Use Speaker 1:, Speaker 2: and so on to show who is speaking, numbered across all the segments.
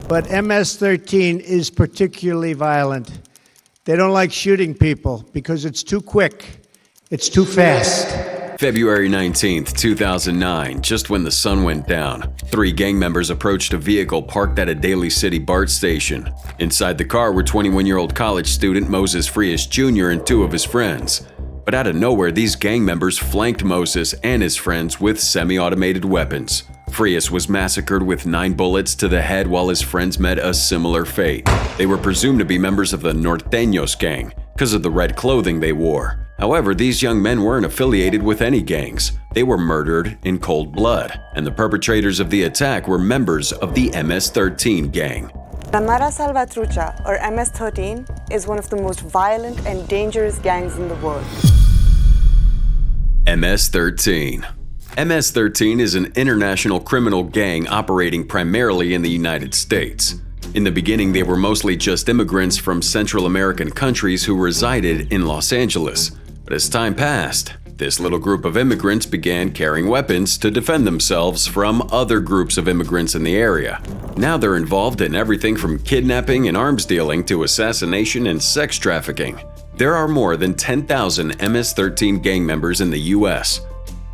Speaker 1: But MS-13 is particularly violent. They don't like shooting people because it's too quick. It's too fast.
Speaker 2: February 19th, 2009, just when the sun went down, 3 gang members approached a vehicle parked at a Daly City BART station. Inside the car were 21-year-old college student Moses Frias Jr. and 2 of his friends. But out of nowhere, these gang members flanked Moses and his friends with semi-automated weapons. Frias was massacred with 9 bullets to the head while his friends met a similar fate. They were presumed to be members of the Norteños gang because of the red clothing they wore. However, these young men weren't affiliated with any gangs. They were murdered in cold blood, and the perpetrators of the attack were members of the MS-13 gang.
Speaker 3: La Mara Salvatrucha, or MS-13, is one of the most violent and dangerous gangs in the world.
Speaker 2: MS-13. MS-13 is an international criminal gang operating primarily in the United States. In the beginning, they were mostly just immigrants from Central American countries who resided in Los Angeles. But as time passed, this little group of immigrants began carrying weapons to defend themselves from other groups of immigrants in the area. Now they're involved in everything from kidnapping and arms dealing to assassination and sex trafficking. There are more than 10,000 MS-13 gang members in the US.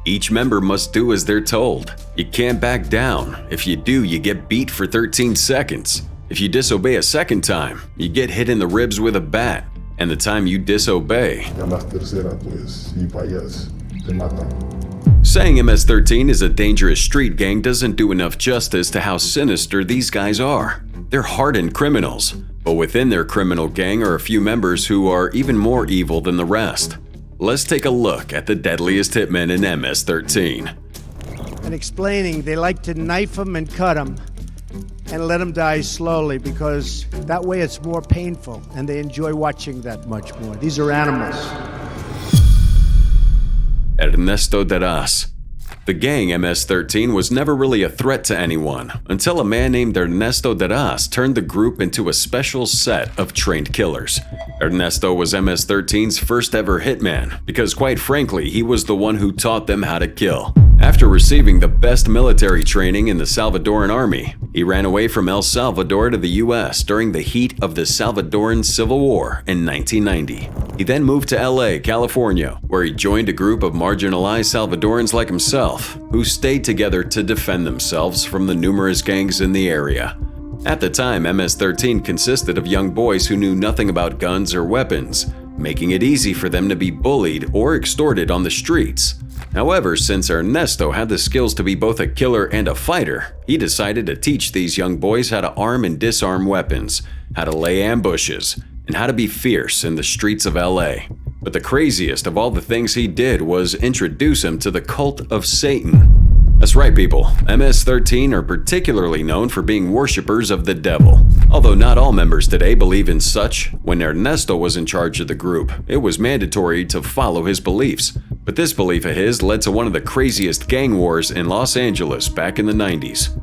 Speaker 2: Each member must do as they're told. You can't back down. If you do, you get beat for 13 seconds. If you disobey a second time, you get hit in the ribs with a bat. And the time you disobey, saying MS-13 is a dangerous street gang doesn't do enough justice to how sinister these guys are. They're hardened criminals, but within their criminal gang are a few members who are even more evil than the rest. Let's take a look at the deadliest hitmen in MS-13.
Speaker 1: And explaining, they like to knife them and cut them and let them die slowly because that way it's more painful and they enjoy watching that much more. These are animals.
Speaker 2: Ernesto De Ross. The gang MS-13 was never really a threat to anyone until a man named Ernesto De Ross turned the group into a special set of trained killers. Ernesto was MS-13's first ever hitman because, quite frankly, he was the one who taught them how to kill. After receiving the best military training in the Salvadoran army, he ran away from El Salvador to the US during the heat of the Salvadoran Civil War in 1990. He then moved to LA, California, where he joined a group of marginalized Salvadorans like himself, who stayed together to defend themselves from the numerous gangs in the area. At the time, MS-13 consisted of young boys who knew nothing about guns or weapons, making it easy for them to be bullied or extorted on the streets. However, since Ernesto had the skills to be both a killer and a fighter, he decided to teach these young boys how to arm and disarm weapons, how to lay ambushes, and how to be fierce in the streets of LA. But the craziest of all the things he did was introduce him to the cult of Satan. That's right, people. MS-13 are particularly known for being worshippers of the devil. Although not all members today believe in such, when Ernesto was in charge of the group, it was mandatory to follow his beliefs. But this belief of his led to one of the craziest gang wars in Los Angeles back in the 90s.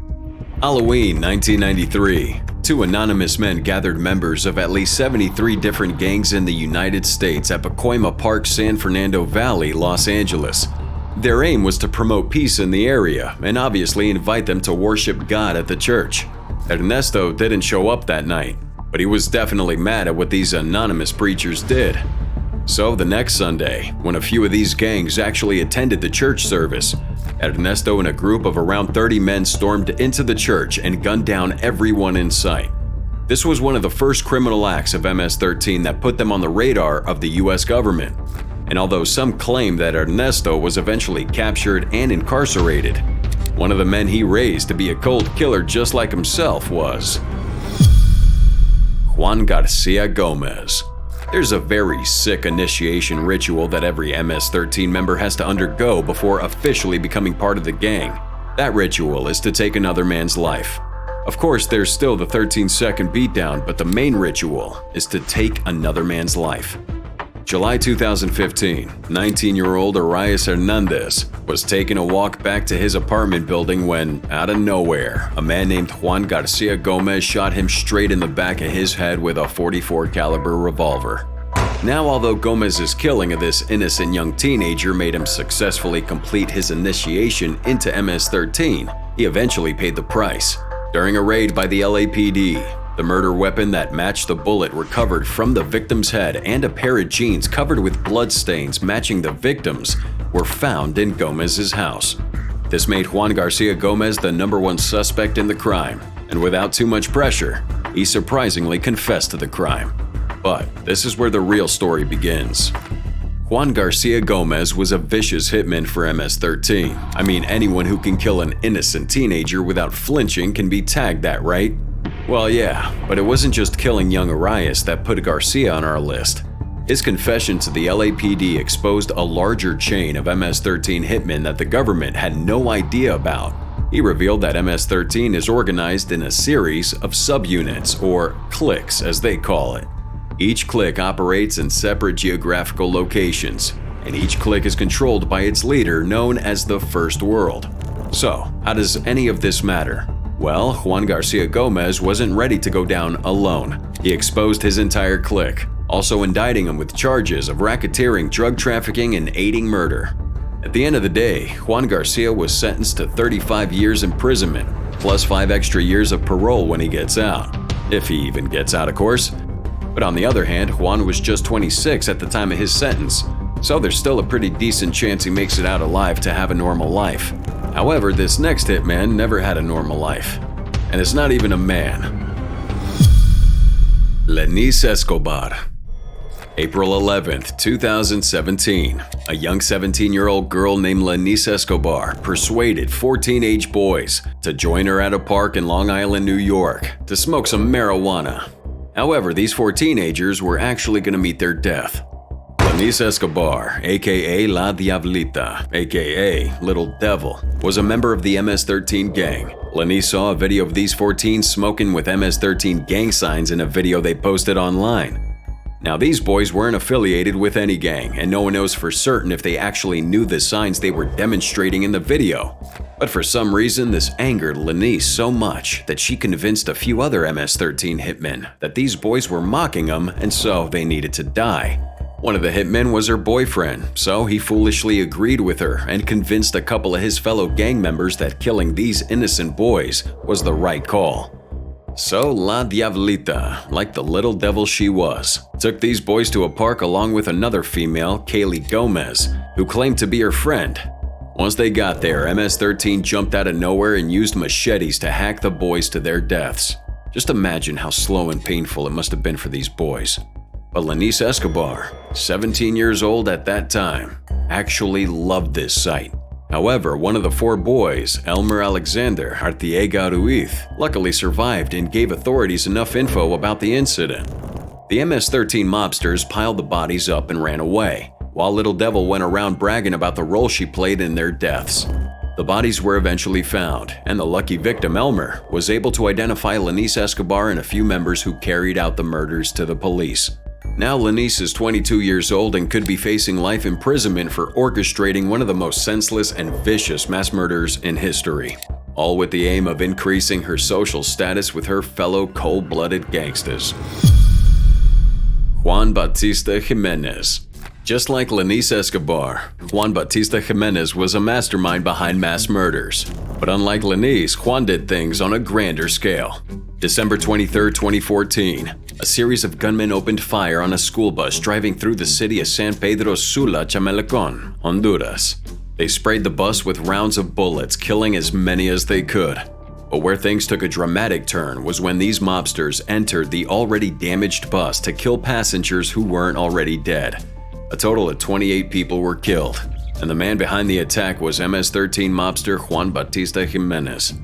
Speaker 2: Halloween 1993. 2 anonymous men gathered members of at least 73 different gangs in the United States at Pacoima Park, San Fernando Valley, Los Angeles. Their aim was to promote peace in the area and obviously invite them to worship God at the church. Ernesto didn't show up that night, but he was definitely mad at what these anonymous preachers did. So the next Sunday, when a few of these gangs actually attended the church service, Ernesto and a group of around 30 men stormed into the church and gunned down everyone in sight. This was one of the first criminal acts of MS-13 that put them on the radar of the US government. And although some claim that Ernesto was eventually captured and incarcerated, one of the men he raised to be a cold killer just like himself was Juan Garcia Gomez. There's a very sick initiation ritual that every MS-13 member has to undergo before officially becoming part of the gang. That ritual is to take another man's life. Of course, there's still the 13-second beatdown, but the main ritual is to take another man's life. July 2015, 19-year-old Arias Hernandez was taking a walk back to his apartment building when, out of nowhere, a man named Juan Garcia Gomez shot him straight in the back of his head with a .44 caliber revolver. Now, although Gomez's killing of this innocent young teenager made him successfully complete his initiation into MS-13, he eventually paid the price. During a raid by the LAPD, the murder weapon that matched the bullet recovered from the victim's head and a pair of jeans covered with bloodstains matching the victim's were found in Gomez's house. This made Juan Garcia Gomez the #1 suspect in the crime, and without too much pressure, he surprisingly confessed to the crime. But this is where the real story begins. Juan Garcia Gomez was a vicious hitman for MS-13. I mean, anyone who can kill an innocent teenager without flinching can be tagged that, right? Well, yeah, but it wasn't just killing young Arias that put Garcia on our list. His confession to the LAPD exposed a larger chain of MS-13 hitmen that the government had no idea about. He revealed that MS-13 is organized in a series of subunits, or cliques as they call it. Each clique operates in separate geographical locations, and each clique is controlled by its leader known as the First World. So, how does any of this matter? Well, Juan Garcia Gomez wasn't ready to go down alone. He exposed his entire clique, also indicting him with charges of racketeering, drug trafficking, and aiding murder. At the end of the day, Juan Garcia was sentenced to 35 years imprisonment, plus 5 extra years of parole when he gets out. If he even gets out, of course. But on the other hand, Juan was just 26 at the time of his sentence, so there's still a pretty decent chance he makes it out alive to have a normal life. However, this next hitman never had a normal life, and it's not even a man. Lenise Escobar. April 11th, 2017, a young 17-year-old girl named Lenise Escobar persuaded 4 teenage boys to join her at a park in Long Island, New York, to smoke some marijuana. However, these 4 teenagers were actually going to meet their death. Lenise Escobar, aka La Diablita, aka Little Devil, was a member of the MS-13 gang. Lenise saw a video of these 4 teens smoking with MS-13 gang signs in a video they posted online. Now, these boys weren't affiliated with any gang, and no one knows for certain if they actually knew the signs they were demonstrating in the video. But for some reason, this angered Lenise so much that she convinced a few other MS-13 hitmen that these boys were mocking them and so they needed to die. One of the hitmen was her boyfriend, so he foolishly agreed with her and convinced a couple of his fellow gang members that killing these innocent boys was the right call. So La Diablita, like the little devil she was, took these boys to a park along with another female, Kaylee Gomez, who claimed to be her friend. Once they got there, MS-13 jumped out of nowhere and used machetes to hack the boys to their deaths. Just imagine how slow and painful it must have been for these boys. But Lenise Escobar, 17 years old at that time, actually loved this sight. However, one of the 4 boys, Elmer Alexander Artiega Ruiz, luckily survived and gave authorities enough info about the incident. The MS-13 mobsters piled the bodies up and ran away, while Little Devil went around bragging about the role she played in their deaths. The bodies were eventually found, and the lucky victim, Elmer, was able to identify Lenise Escobar and a few members who carried out the murders to the police. Now Lenise is 22 years old and could be facing life imprisonment for orchestrating one of the most senseless and vicious mass murders in history, all with the aim of increasing her social status with her fellow cold-blooded gangsters. Juan Batista Jimenez. Just like Lenise Escobar, Juan Batista Jimenez was a mastermind behind mass murders. But unlike Lenise, Juan did things on a grander scale. December 23, 2014, a series of gunmen opened fire on a school bus driving through the city of San Pedro Sula, Chamelecon, Honduras. They sprayed the bus with rounds of bullets, killing as many as they could. But where things took a dramatic turn was when these mobsters entered the already damaged bus to kill passengers who weren't already dead. A total of 28 people were killed, and the man behind the attack was MS-13 mobster Juan Batista Jimenez.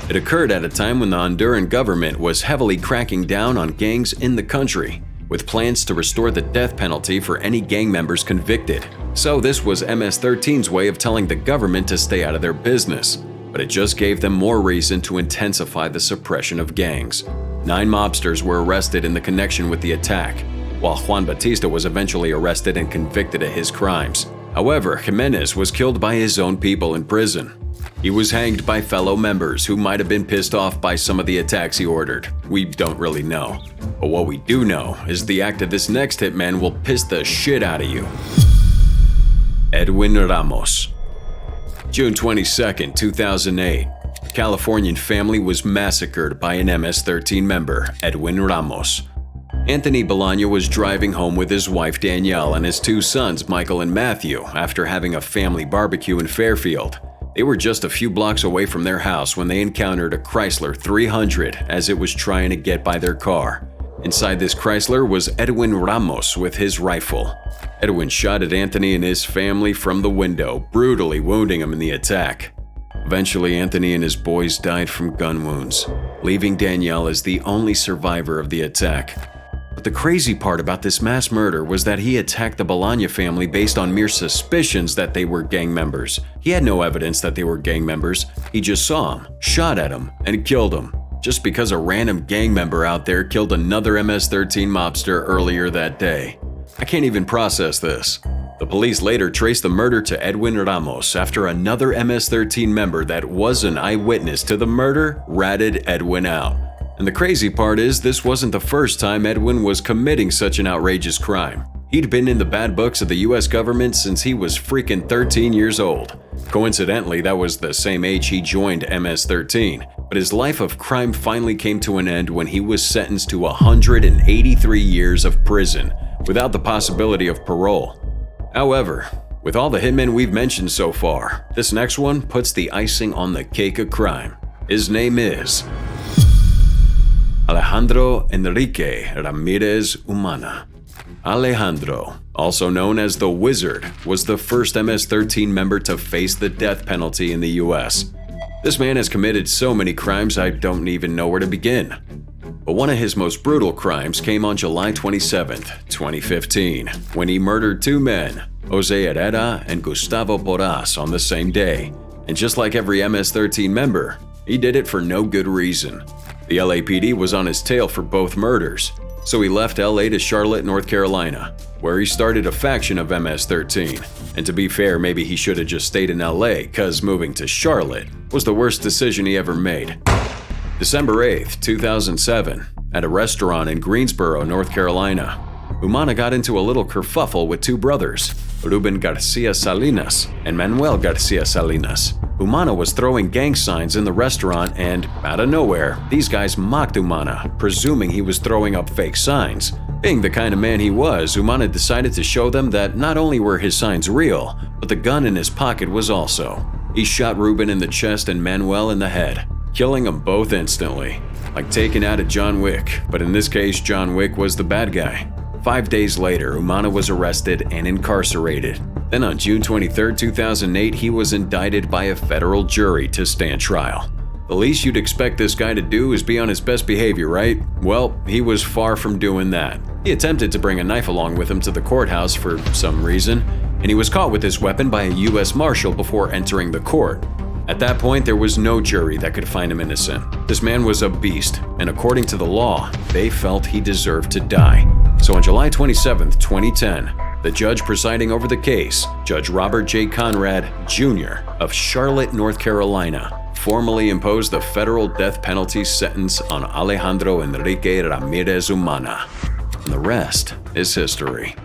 Speaker 2: It occurred at a time when the Honduran government was heavily cracking down on gangs in the country, with plans to restore the death penalty for any gang members convicted. So this was MS-13's way of telling the government to stay out of their business, but it just gave them more reason to intensify the suppression of gangs. 9 mobsters were arrested in the connection with the attack, while Juan Batista was eventually arrested and convicted of his crimes. However, Jimenez was killed by his own people in prison. He was hanged by fellow members who might have been pissed off by some of the attacks he ordered. We don't really know. But what we do know is the act of this next hitman will piss the shit out of you. Edwin Ramos. June 22, 2008. Californian family was massacred by an MS-13 member, Edwin Ramos. Anthony Bolaño was driving home with his wife Danielle and his two sons Michael and Matthew after having a family barbecue in Fairfield. They were just a few blocks away from their house when they encountered a Chrysler 300 as it was trying to get by their car. Inside this Chrysler was Edwin Ramos with his rifle. Edwin shot at Anthony and his family from the window, brutally wounding him in the attack. Eventually, Anthony and his boys died from gun wounds, leaving Danielle as the only survivor of the attack. But the crazy part about this mass murder was that he attacked the Bolaño family based on mere suspicions that they were gang members. He had no evidence that they were gang members. He just saw them, shot at them, and killed them, just because a random gang member out there killed another MS-13 mobster earlier that day. I can't even process this. The police later traced the murder to Edwin Ramos after another MS-13 member that was an eyewitness to the murder ratted Edwin out. And the crazy part is, this wasn't the first time Edwin was committing such an outrageous crime. He'd been in the bad books of the US government since he was freaking 13 years old. Coincidentally, that was the same age he joined MS-13. But his life of crime finally came to an end when he was sentenced to 183 years of prison, without the possibility of parole. However, with all the hitmen we've mentioned so far, this next one puts the icing on the cake of crime. His name is Alejandro Enrique Ramirez Umano. Alejandro, also known as the Wizard, was the first MS-13 member to face the death penalty in the US. This man has committed so many crimes I don't even know where to begin. But one of his most brutal crimes came on July 27, 2015, when he murdered two men, Jose Herrera and Gustavo Porras, on the same day. And just like every MS-13 member, he did it for no good reason. The LAPD was on his tail for both murders, so he left LA to Charlotte, North Carolina, where he started a faction of MS-13. And to be fair, maybe he should have just stayed in LA, cause moving to Charlotte was the worst decision he ever made. December 8, 2007, at a restaurant in Greensboro, North Carolina, Umano got into a little kerfuffle with two brothers, Ruben Garcia Salinas and Manuel Garcia Salinas. Umano was throwing gang signs in the restaurant and, out of nowhere, these guys mocked Umano, presuming he was throwing up fake signs. Being the kind of man he was, Umano decided to show them that not only were his signs real, but the gun in his pocket was also. He shot Ruben in the chest and Manuel in the head, killing them both instantly. Like taking out a John Wick, but in this case, John Wick was the bad guy. 5 days later, Umano was arrested and incarcerated. Then on June 23, 2008, he was indicted by a federal jury to stand trial. The least you'd expect this guy to do is be on his best behavior, right? Well, he was far from doing that. He attempted to bring a knife along with him to the courthouse for some reason, and he was caught with this weapon by a U.S. Marshal before entering the court. At that point, there was no jury that could find him innocent. This man was a beast, and according to the law, they felt he deserved to die. So on July 27, 2010, the judge presiding over the case, Judge Robert J. Conrad, Jr. of Charlotte, North Carolina, formally imposed the federal death penalty sentence on Alejandro Enrique Ramirez Umano. And the rest is history.